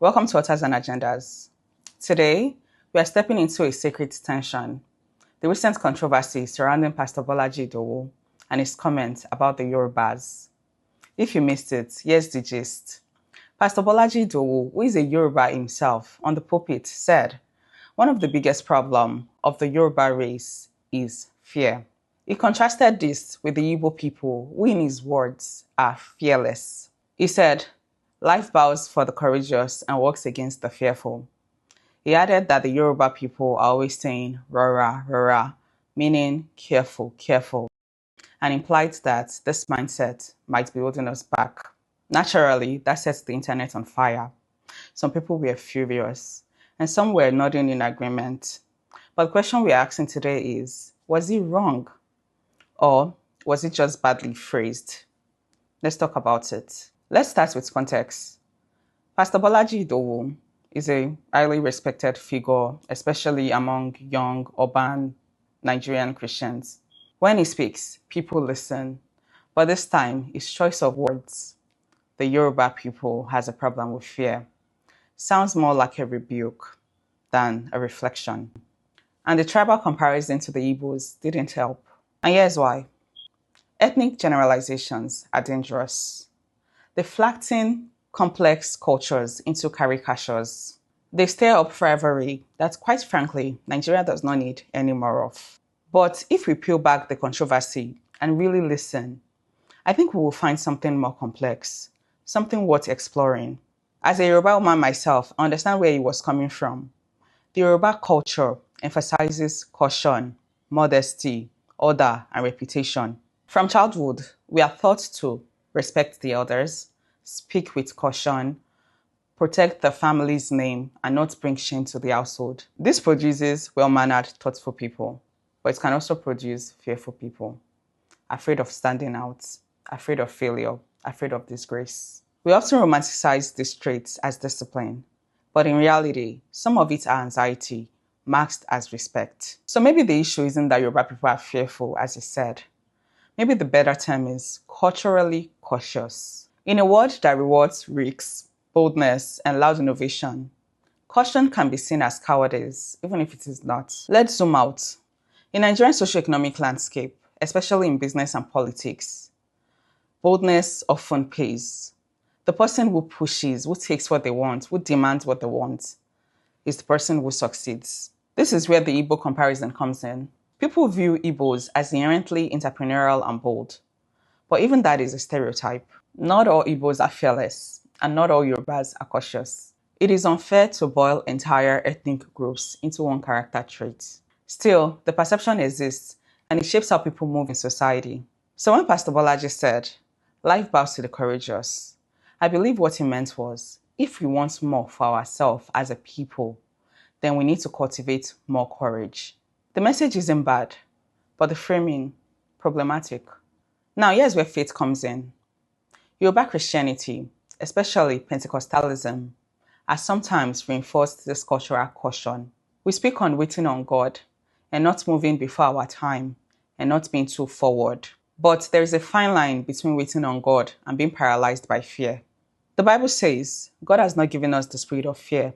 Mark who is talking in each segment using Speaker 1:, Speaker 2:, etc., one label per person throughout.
Speaker 1: Welcome to Authors and Agendas. Today, we are stepping into a sacred tension, the recent controversy surrounding Pastor Bolaji Idowu and his comment about the Yorubas. If you missed it, here's the gist. Pastor Bolaji Idowu, who is a Yoruba himself, on the pulpit said, one of the biggest problems of the Yoruba race is fear. He contrasted this with the Igbo people, who in his words are fearless. He said, life bows for the courageous and works against the fearful. He added that the Yoruba people are always saying rora, rora, meaning careful, careful, and implied that this mindset might be holding us back. Naturally, that sets the internet on fire. Some people were furious, and some were nodding in agreement. But the question we're asking today is, was he wrong? Or was it just badly phrased? Let's talk about it. Let's start with context. Pastor Bolaji Idowu is a highly respected figure, especially among young, urban Nigerian Christians. When he speaks, people listen. But this time, his choice of words, the Yoruba people has a problem with fear, sounds more like a rebuke than a reflection. And the tribal comparison to the Igbos didn't help. And here's why. Ethnic generalizations are dangerous. They flatten complex cultures into caricatures. They stir up rivalry that, quite frankly, Nigeria does not need any more of. But if we peel back the controversy and really listen, I think we will find something more complex, something worth exploring. As a Yoruba woman myself, I understand where he was coming from. The Yoruba culture emphasizes caution, modesty, order, and reputation. From childhood, we are taught to respect the elders, speak with caution, protect the family's name, and not bring shame to the household. This produces well-mannered, thoughtful people, but it can also produce fearful people, afraid of standing out, afraid of failure, afraid of disgrace. We often romanticize these traits as discipline, but in reality, some of it are anxiety, masked as respect. So maybe the issue isn't that Yoruba people are fearful, as he said. Maybe the better term is culturally cautious. In a world that rewards risks, boldness, and loud innovation, caution can be seen as cowardice, even if it is not. Let's zoom out. In Nigerian socio-economic landscape, especially in business and politics, boldness often pays. The person who pushes, who takes what they want, who demands what they want, is the person who succeeds. This is where the Igbo comparison comes in. People view Igbos as inherently entrepreneurial and bold. But even that is a stereotype. Not all Igbos are fearless, and not all Yorubas are cautious. It is unfair to boil entire ethnic groups into one character trait. Still, the perception exists, and it shapes how people move in society. So when Pastor Bolaji said, life bows to the courageous, I believe what he meant was, if we want more for ourselves as a people, then we need to cultivate more courage. The message isn't bad, but the framing, problematic. Now, here's where faith comes in. Yoruba Christianity, especially Pentecostalism, has sometimes reinforced this cultural caution. We speak on waiting on God and not moving before our time and not being too forward. But there is a fine line between waiting on God and being paralyzed by fear. The Bible says God has not given us the spirit of fear,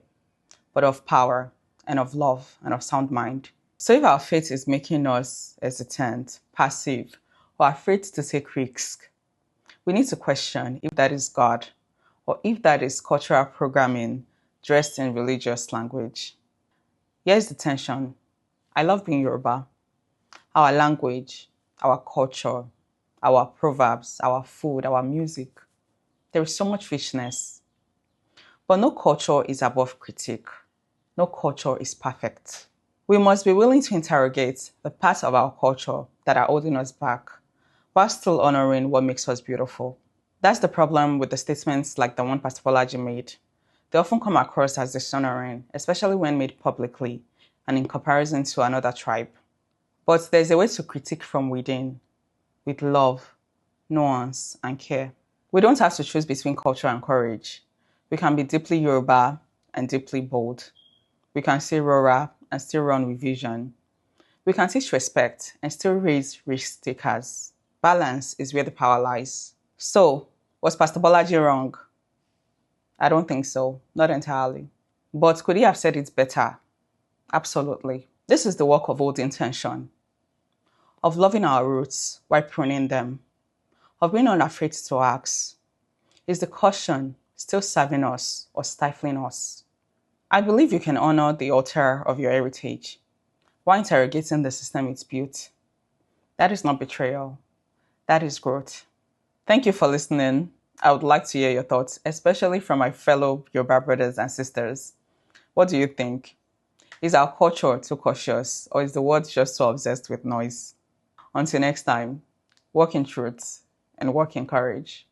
Speaker 1: but of power and of love and of sound mind. So if our faith is making us hesitant, passive, or afraid to take risks, we need to question if that is God or if that is cultural programming dressed in religious language. Here's the tension. I love being Yoruba. Our language, our culture, our proverbs, our food, our music. There is so much richness. But no culture is above critique. No culture is perfect. We must be willing to interrogate the parts of our culture that are holding us back, while still honoring what makes us beautiful. That's the problem with the statements like the one Pastor Bolaji made. They often come across as dishonoring, especially when made publicly and in comparison to another tribe. But there's a way to critique from within, with love, nuance, and care. We don't have to choose between culture and courage. We can be deeply Yoruba and deeply bold. We can say Rora and still run with vision. We can teach respect and still raise risk takers. Balance is where the power lies. So, was Pastor Bolaji wrong? I don't think so, not entirely. But could he have said it better? Absolutely. This is the work of old intention, of loving our roots while pruning them, of being unafraid to ask, is the caution still serving us or stifling us? I believe you can honor the altar of your heritage while interrogating the system it's built. That is not betrayal. That is growth. Thank you for listening. I would like to hear your thoughts, especially from my fellow Yoruba brothers and sisters. What do you think? Is our culture too cautious, or is the world just so obsessed with noise? Until next time, walk in truth and walk in courage.